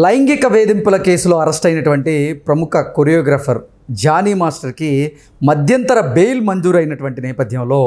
లైంగిక వేధింపుల కేసులో అరెస్ట్ అయినటువంటి ప్రముఖ కొరియోగ్రాఫర్ జానీ మాస్టర్కి మధ్యంతర బెయిల్ మంజూరు అయినటువంటి నేపథ్యంలో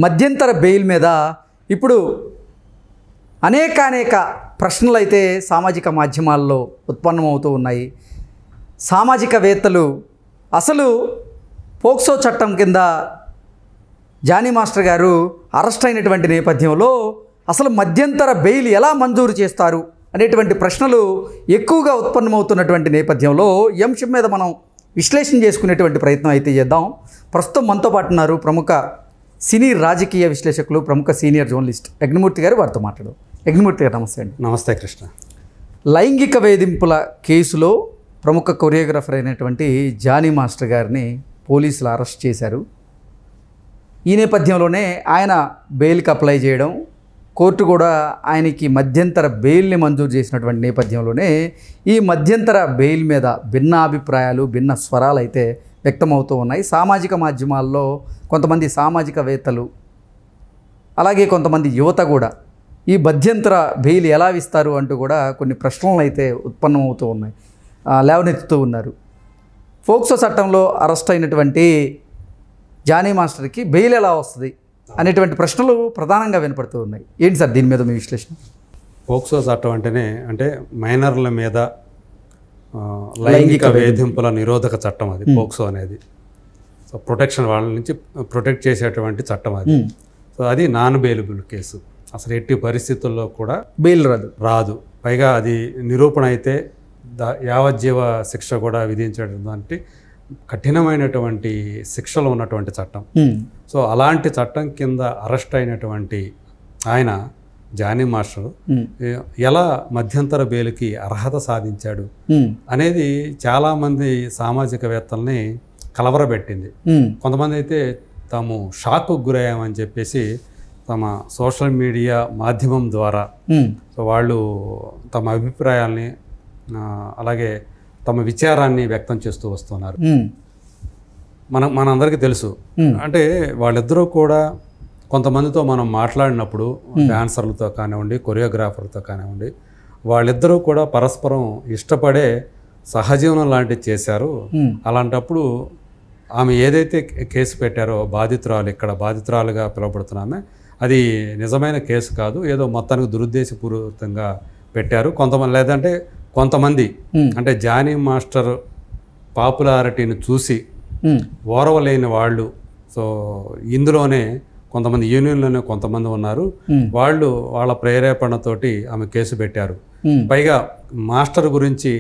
మధ్యంతర బెయిల్ మీద ఇప్పుడు అనేక ప్రశ్నలు అయితే సామాజిక మాధ్యమాల్లో ఉత్పన్నమవుతూ ఉన్నాయి. సామాజికవేత్తలు అసలు పోక్సో చట్టం కింద జానీ మాస్టర్ గారు అరెస్ట్ అయినటువంటి నేపథ్యంలో అసలు మధ్యంతర బెయిల్ ఎలా మంజూరు చేస్తారు అనేటువంటి ప్రశ్నలు ఎక్కువగా ఉత్పన్నమవుతున్నటువంటి నేపథ్యంలో ఈ అంశం మీద మనం విశ్లేషణ చేసుకునేటువంటి ప్రయత్నం అయితే చేద్దాం. ప్రస్తుతం మనతో పాటు ఉన్నారు ప్రముఖ సినీ రాజకీయ విశ్లేషకులు, ప్రముఖ సీనియర్ జర్నలిస్ట్ యజ్ఞమూర్తి గారు. వారితో మాట్లాడు. యజ్ఞమూర్తి గారు నమస్తే అండి. నమస్తే కృష్ణ. లైంగిక వేధింపుల కేసులో ప్రముఖ కొరియోగ్రాఫర్ అయినటువంటి జానీ మాస్టర్ గారిని పోలీసులు అరెస్ట్ చేశారు. ఈ నేపథ్యంలోనే ఆయన బెయిల్కి అప్లై చేయడం, కోర్టు కూడా ఆయనకి మధ్యంతర బెయిల్ని మంజూరు చేసినటువంటి నేపథ్యంలోనే ఈ మధ్యంతర బెయిల్ మీద భిన్న అభిప్రాయాలు, భిన్న స్వరాలు అయితే వ్యక్తమవుతూ ఉన్నాయి. సామాజిక మాధ్యమాల్లో కొంతమంది సామాజికవేత్తలు, అలాగే కొంతమంది యువత కూడా ఈ మధ్యంతర బెయిల్ ఎలా ఇస్తారు అంటూ కూడా కొన్ని ప్రశ్నలు అయితే ఉత్పన్నమవుతూ ఉన్నాయి, లేవనెత్తుతూ ఉన్నారు. పోక్సో చట్టంలో అరెస్ట్ అయినటువంటి జానీ మాస్టర్కి బెయిల్ ఎలా వస్తుంది అనేటువంటి ప్రశ్నలు ప్రధానంగా వినపడుతూ ఉన్నాయి. ఏంటి సార్ దీని మీద మీ విశ్లేషణ? పోక్సో చట్టం అంటేనే అంటే మైనర్ల మీద లైంగిక వేధింపుల నిరోధక చట్టం అది పోక్సో అనేది. సో ప్రొటెక్షన్ వాళ్ళ నుంచి ప్రొటెక్ట్ చేసేటువంటి చట్టం అది. సో అది నాన్ బెయిలబుల్ కేసు. అసలు ఎట్టి పరిస్థితుల్లో కూడా బెయిల్ రాదు. పైగా అది నిరూపణ అయితే యావజ్జీవ శిక్ష కూడా విధించేటువంటి కఠినమైనటువంటి శిక్షలు ఉన్నటువంటి చట్టం. సో అలాంటి చట్టం కింద అరెస్ట్ అయినటువంటి ఆయన జానీ మాస్టర్ ఎలా మధ్యంతర బెయిల్కి అర్హత సాధించాడు అనేది చాలామంది సామాజికవేత్తల్ని కలవరబెట్టింది. కొంతమంది అయితే తాము షాక్కు గురయ్యామని చెప్పేసి తమ సోషల్ మీడియా మాధ్యమం ద్వారా సో వాళ్ళు తమ అభిప్రాయాల్ని అలాగే తమ విచారాన్ని వ్యక్తం చేస్తూ వస్తున్నారు. మనందరికీ తెలుసు, అంటే వాళ్ళిద్దరూ కూడా కొంతమందితో మనం మాట్లాడినప్పుడు డాన్సర్లతో కానివ్వండి, కొరియోగ్రాఫర్తో కానివ్వండి, వాళ్ళిద్దరూ కూడా పరస్పరం ఇష్టపడే సహజీవనం లాంటివి చేశారు. అలాంటప్పుడు ఆమె ఏదైతే కేసు పెట్టారో బాధితురాలు, ఇక్కడ బాధితురాలుగా పిలువబడుతున్నామే, అది నిజమైన కేసు కాదు, ఏదో మొత్తానికి దురుద్దేశపూరితంగా పెట్టారు. కొంతమంది అంటే జానీ మాస్టర్ పాపులారిటీని చూసి ఓరవలేని వాళ్ళు, సో ఇందులోనే కొంతమంది యూనియన్లోనే కొంతమంది ఉన్నారు, వాళ్ళు వాళ్ళ ప్రేరేపణతోటి ఆమె కేసు పెట్టారు. పైగా మాస్టర్ గురించి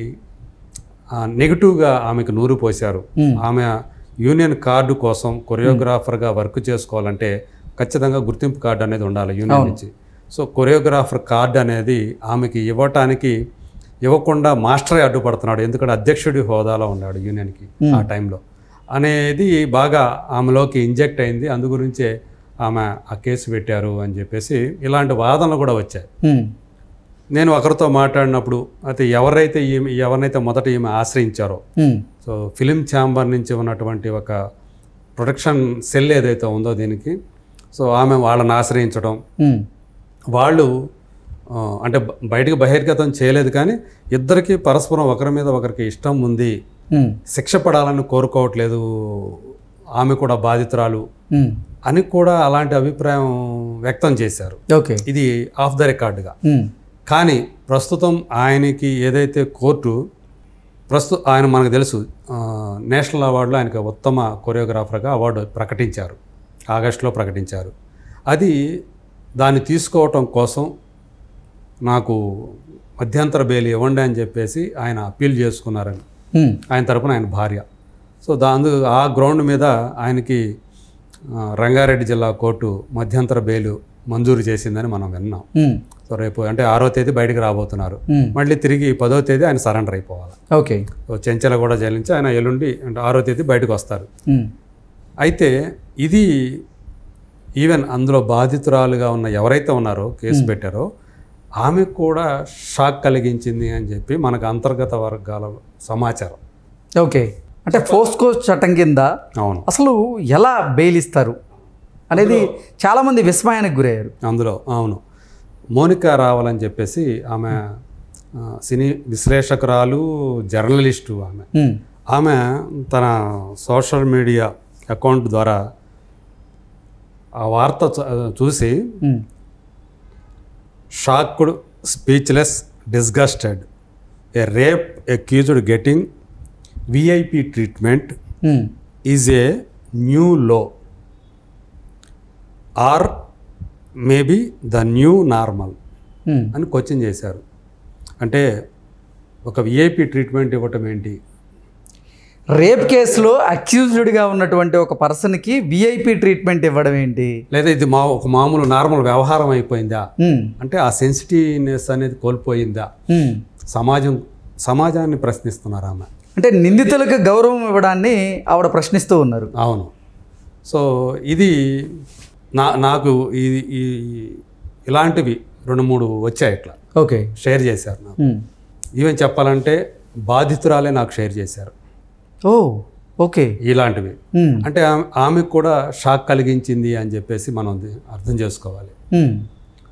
నెగిటివ్గా ఆమెకు నూరు పోశారు. ఆమె యూనియన్ కార్డు కోసం కొరియోగ్రాఫర్గా వర్క్ చేసుకోవాలంటే ఖచ్చితంగా గుర్తింపు కార్డు అనేది ఉండాలి యూనియన్ నుంచి. సో కొరియోగ్రాఫర్ కార్డు అనేది ఆమెకి ఇవ్వకుండా మాస్టరే అడ్డుపడుతున్నాడు, ఎందుకంటే అధ్యక్షుడి హోదాలో ఉన్నాడు యూనియన్కి ఆ టైంలో అనేది బాగా ఆమెలోకి ఇంజెక్ట్ అయింది. అందు గురించే ఆమె ఆ కేసు పెట్టారు అని చెప్పేసి ఇలాంటి వాదనలు కూడా వచ్చాయి. నేను ఒకరితో మాట్లాడినప్పుడు అయితే ఎవరినైతే మొదట ఈమె ఆశ్రయించారో, సో ఫిలిం ఛాంబర్ నుంచి ఉన్నటువంటి ఒక ప్రొటెక్షన్ సెల్ ఏదైతే ఉందో దీనికి, సో ఆమె వాళ్ళని ఆశ్రయించడం, వాళ్ళు అంటే బయటకు బహిర్గతం చేయలేదు కానీ ఇద్దరికి పరస్పరం ఒకరి మీద ఒకరికి ఇష్టం ఉంది, శిక్ష పడాలని కోరుకోవట్లేదు, ఆమె కూడా బాధితురాలు అని కూడా అలాంటి అభిప్రాయం వ్యక్తం చేశారు. ఇది ఆఫ్ ద రికార్డుగా. కానీ ప్రస్తుతం ఆయనకి ఏదైతే కోర్టు ఆయన మనకు తెలుసు నేషనల్ అవార్డులో ఆయనకి ఉత్తమ కొరియోగ్రాఫర్గా అవార్డు ప్రకటించారు, ఆగస్టులో ప్రకటించారు. అది దాన్ని తీసుకోవటం కోసం నాకు మధ్యంతర బెయిల్ ఇవ్వండి అని చెప్పేసి ఆయన అప్పీల్ చేసుకున్నారని ఆయన తరపున ఆయన భార్య. సో ఆ గ్రౌండ్ మీద ఆయనకి రంగారెడ్డి జిల్లా కోర్టు మధ్యంతర బెయిల్ మంజూరు చేసిందని మనం విన్నాం. సో రేపు అంటే 6వ తేదీ బయటకు రాబోతున్నారు, మళ్ళీ తిరిగి 10వ తేదీ ఆయన సరెండర్ అయిపోవాలి. సో చెంచలగూడ జైలు నుంచి ఆయన ఎల్లుండి అంటే 6వ తేదీ బయటకు వస్తారు. అయితే ఇది ఈవెన్ అందులో బాధితురాలుగా ఉన్న ఎవరైతే ఉన్నారో కేసు పెట్టారో ఆమెకు కూడా షాక్ కలిగించింది అని చెప్పి మనకు అంతర్గత వర్గాల సమాచారం. అంటే పోక్సో చట్టం కింద అసలు ఎలా బెయిల్ ఇస్తారు అనేది చాలామంది విస్మయానికి గురయ్యారు. అందులో అవును, మోనికా రావాలని చెప్పేసి ఆమె సినీ విశ్లేషకురాలు, జర్నలిస్టు ఆమె. ఆమె తన సోషల్ మీడియా అకౌంట్ ద్వారా ఆ వార్త చూసి shocked, speechless, disgusted, a rape accused getting VIP treatment is a new low or maybe the new normal అని క్వశ్చన్ చేశారు. అంటే ఒక విఐపి ట్రీట్మెంట్ ఇవ్వటం ఏంటి? రేప్ కేసులో అక్యూజ్డ్గా ఉన్నటువంటి ఒక పర్సన్కి విఐపి ట్రీట్మెంట్ ఇవ్వడం ఏంటి? లేదా ఇది ఒక మామూలు నార్మల్ వ్యవహారం అయిపోయిందా? అంటే ఆ సెన్సిటివ్నెస్ అనేది కోల్పోయిందా? సమాజాన్ని ప్రశ్నిస్తున్నారు ఆమె. అంటే నిందితులకు గౌరవం ఇవ్వడాన్ని ఆవిడ ప్రశ్నిస్తూ ఉన్నారు. అవును. సో ఇది నాకు ఇలాంటివి 2-3 వచ్చాయి, ఇట్లా ఓకే షేర్ చేశారు నాకు. ఈవెన్ చెప్పాలంటే బాధితురాలే నాకు షేర్ చేశారు. ఓ ఓకే. ఇలాంటివి అంటే ఆమెకు కూడా షాక్ కలిగించింది అని చెప్పేసి మనం అర్థం చేసుకోవాలి.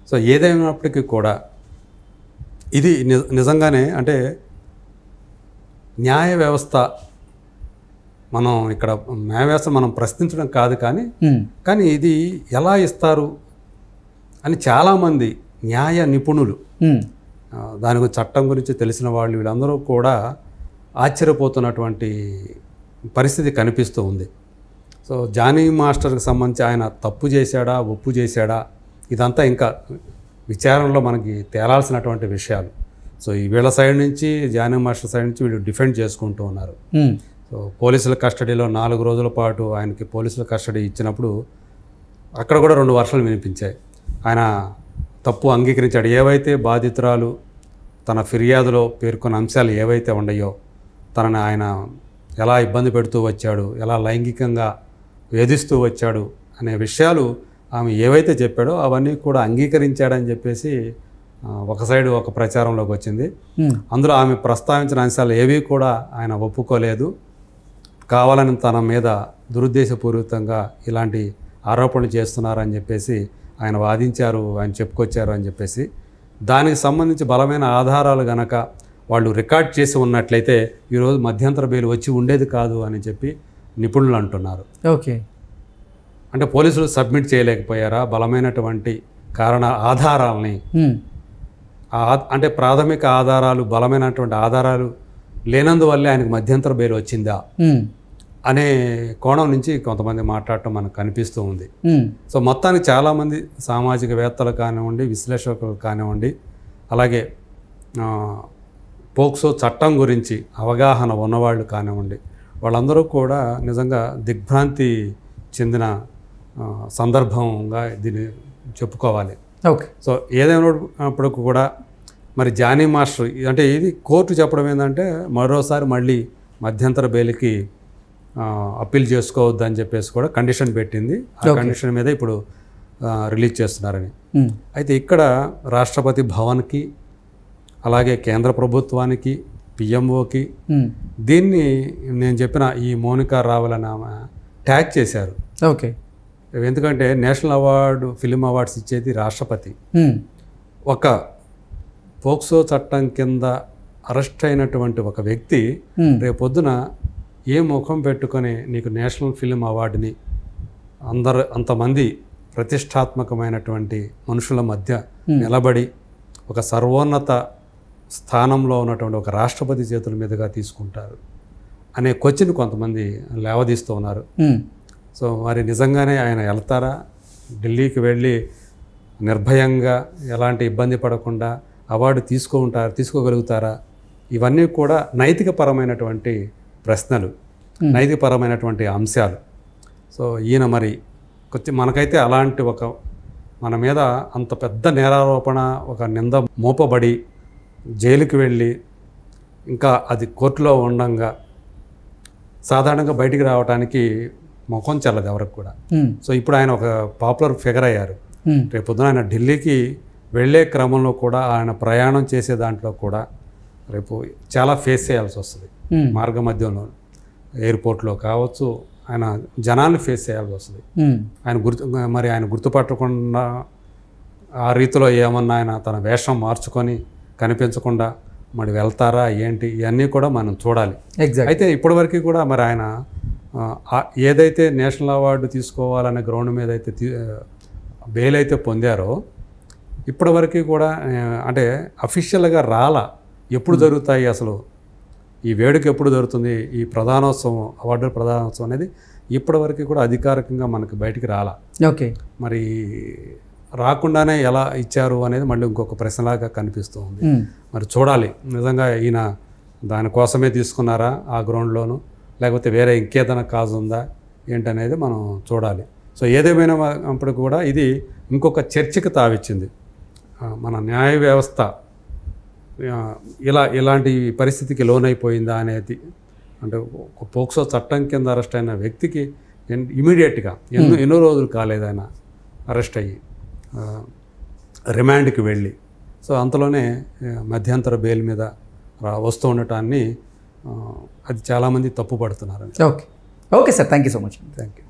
సో ఏదైనప్పటికీ కూడా ఇది నిజంగానే అంటే న్యాయ వ్యవస్థ, మనం ఇక్కడ న్యాయ వ్యవస్థ మనం ప్రశ్నించడం కాదు, కానీ ఇది ఎలా ఇస్తారు అని చాలామంది న్యాయ నిపుణులు, దాని గురించి చట్టం గురించి తెలిసిన వాళ్ళు, వీళ్ళందరూ కూడా ఆశ్చర్యపోతున్నటువంటి పరిస్థితి కనిపిస్తూ ఉంది. సో జానీ మాస్టర్కి సంబంధించి ఆయన తప్పు చేశాడా, ఒప్పు చేశాడా, ఇదంతా ఇంకా విచారణలో మనకి తేలాల్సినటువంటి విషయాలు. సో ఈ వీళ్ళ సైడ్ నుంచి, జానీ మాస్టర్ సైడ్ నుంచి వీళ్ళు డిఫెండ్ చేసుకుంటూ ఉన్నారు. సో పోలీసుల కస్టడీలో 4 రోజుల పాటు ఆయనకి పోలీసుల కస్టడీ ఇచ్చినప్పుడు అక్కడ కూడా 2 వర్షాలు వినిపించాయి. ఆయన తప్పు అంగీకరించాడు. ఏవైతే బాధితురాలు తన ఫిర్యాదులో పేర్కొన్న అంశాలు ఏవైతే ఉన్నాయో, తనని ఆయన ఎలా ఇబ్బంది పెడుతూ వచ్చాడు, ఎలా లైంగికంగా వేధిస్తూ వచ్చాడు అనే విషయాలు ఆమె ఏవైతే చెప్పాడో అవన్నీ కూడా అంగీకరించాడని చెప్పేసి ఒక సైడ్ ఒక ప్రచారంలోకి వచ్చింది. అందులో ఆమె ప్రస్తావించిన అంశాలు ఏవి కూడా ఆయన ఒప్పుకోలేదు. కావాలని తన మీద దురుద్దేశపూరితంగా ఇలాంటి ఆరోపణలు చేస్తున్నారని చెప్పేసి ఆయన వాదించారు, ఆయన చెప్పుకొచ్చారు అని చెప్పేసి, దానికి సంబంధించి బలమైన ఆధారాలు గనక వాళ్ళు రికార్డ్ చేసి ఉన్నట్లయితే ఈరోజు మధ్యంతర బెయిల్ వచ్చి ఉండేది కాదు అని చెప్పి నిపుణులు అంటున్నారు. ఓకే. అంటే పోలీసులు సబ్మిట్ చేయలేకపోయారా బలమైనటువంటి ఆధారాలని? అంటే ప్రాథమిక ఆధారాలు, బలమైనటువంటి ఆధారాలు లేనందువల్లే ఆయనకు మధ్యంతర బెయిల్ వచ్చిందా అనే కోణం నుంచి కొంతమంది మాట్లాడటం మనకు కనిపిస్తూ ఉంది. సో మొత్తానికి చాలామంది సామాజికవేత్తలు కానివ్వండి, విశ్లేషకులు కానివ్వండి, అలాగే పోక్సో చట్టం గురించి అవగాహన ఉన్నవాళ్ళు కానివ్వండి, వాళ్ళందరూ కూడా నిజంగా దిగ్భ్రాంతి చెందిన సందర్భంగా దీన్ని చెప్పుకోవాలి. ఓకే. సో ఏదైనప్పుడు కూడా మరి జానీ మాస్టర్ అంటే ఇది కోర్టు చెప్పడం ఏంటంటే మరోసారి మళ్ళీ మధ్యంతర బెయిల్కి అప్పీల్ చేసుకోవద్దని చెప్పేసి కూడా కండిషన్ పెట్టింది. ఆ కండిషన్ మీద ఇప్పుడు రిలీజ్ చేస్తున్నారని. అయితే ఇక్కడ రాష్ట్రపతి భవన్కి, అలాగే కేంద్ర ప్రభుత్వానికి, పిఎంఓకి దీన్ని నేను చెప్పిన ఈ మోనికా రావల్ ఆమె ట్యాగ్ చేశారు. ఓకే. ఎందుకంటే నేషనల్ అవార్డు, ఫిలిం అవార్డ్స్ ఇచ్చేది రాష్ట్రపతి. ఒక పోక్సో చట్టం కింద అరెస్ట్ అయినటువంటి ఒక వ్యక్తి రేపొద్దున ఏ ముఖం పెట్టుకొని నీకు నేషనల్ ఫిలిం అవార్డుని అంతమంది ప్రతిష్టాత్మకమైనటువంటి మనుషుల మధ్య నిలబడి ఒక సర్వోన్నత స్థానంలో ఉన్నటువంటి ఒక రాష్ట్రపతి చేతుల మీదుగా తీసుకుంటారు అనే క్వశ్చన్ కొంతమంది లేవదీస్తూ ఉన్నారు. సో మరి నిజంగానే ఆయన వెళ్తారా? ఢిల్లీకి వెళ్ళి నిర్భయంగా ఎలాంటి ఇబ్బంది పడకుండా అవార్డు తీసుకోగలుగుతారా? ఇవన్నీ కూడా నైతికపరమైనటువంటి ప్రశ్నలు, నైతికపరమైనటువంటి అంశాలు. సో ఈయన మరి కొంచెం మనకైతే అలాంటి మన మీద అంత పెద్ద నేరారోపణ, ఒక నింద మోపబడి జైలుకి వెళ్ళి ఇంకా అది కోర్టులో ఉండంగా సాధారణంగా బయటికి రావడానికి ముఖం చెల్లదు ఎవరికి కూడా. సో ఇప్పుడు ఆయన ఒక పాపులర్ ఫిగర్ అయ్యారు. రేపొద్దున ఆయన ఢిల్లీకి వెళ్ళే క్రమంలో కూడా, ఆయన ప్రయాణం చేసే దాంట్లో కూడా రేపు చాలా ఫేస్ చేయాల్సి వస్తుంది. మార్గ మధ్యంలో ఎయిర్పోర్ట్లో కావచ్చు, ఆయన జనాన్ని ఫేస్ చేయాల్సి వస్తుంది. ఆయన గుర్తుపట్టకుండా ఆ రీతిలో ఏమన్నా ఆయన తన వేషం మార్చుకొని కనిపించకుండా మరి వెళ్తారా ఏంటి ఇవన్నీ కూడా మనం చూడాలి. ఎగ్జాక్ట్. అయితే ఇప్పటివరకు కూడా మరి ఆయన ఏదైతే నేషనల్ అవార్డు తీసుకోవాలనే గ్రౌండ్ మీద అయితే బెయిల్ అయితే పొందారో ఇప్పటివరకు కూడా అంటే అఫీషియల్గా రాలా. ఎప్పుడు జరుగుతాయి అసలు ఈ వేడుక ఎప్పుడు జరుగుతుంది, ఈ ప్రధానోత్సవం అవార్డుల ప్రధానోత్సవం అనేది ఇప్పటివరకు కూడా అధికారికంగా మనకి బయటికి రాలా. ఓకే. మరి రాకుండానే ఎలా ఇచ్చారు అనేది మళ్ళీ ఇంకొక ప్రశ్నలాగా కనిపిస్తుంది. మరి చూడాలి నిజంగా ఈయన దానికోసమే తీసుకున్నారా ఆ గ్రౌండ్లోను, లేకపోతే వేరే ఇంకేదైనా కాజ్ ఉందా ఏంటనేది మనం చూడాలి. సో ఏదేమైనా అప్పుడు కూడా ఇది ఇంకొక చర్చకు తావిచ్చింది. మన న్యాయ వ్యవస్థ ఇలాంటి పరిస్థితికి లోనైపోయిందా అనేది. అంటే ఒక పోక్సో చట్టం కింద అరెస్ట్ అయిన వ్యక్తికి ఇమీడియట్గా ఎన్నో రోజులు కాలేదు ఆయన అరెస్ట్ అయ్యి రిమాండ్కి వెళ్ళి. సో అంతలోనే మధ్యంతర బెయిల్ మీద వస్తూ ఉండటాన్ని అది చాలామంది తప్పు పడుతున్నారు. Okay. Okay sir, thank you so much. Thank you.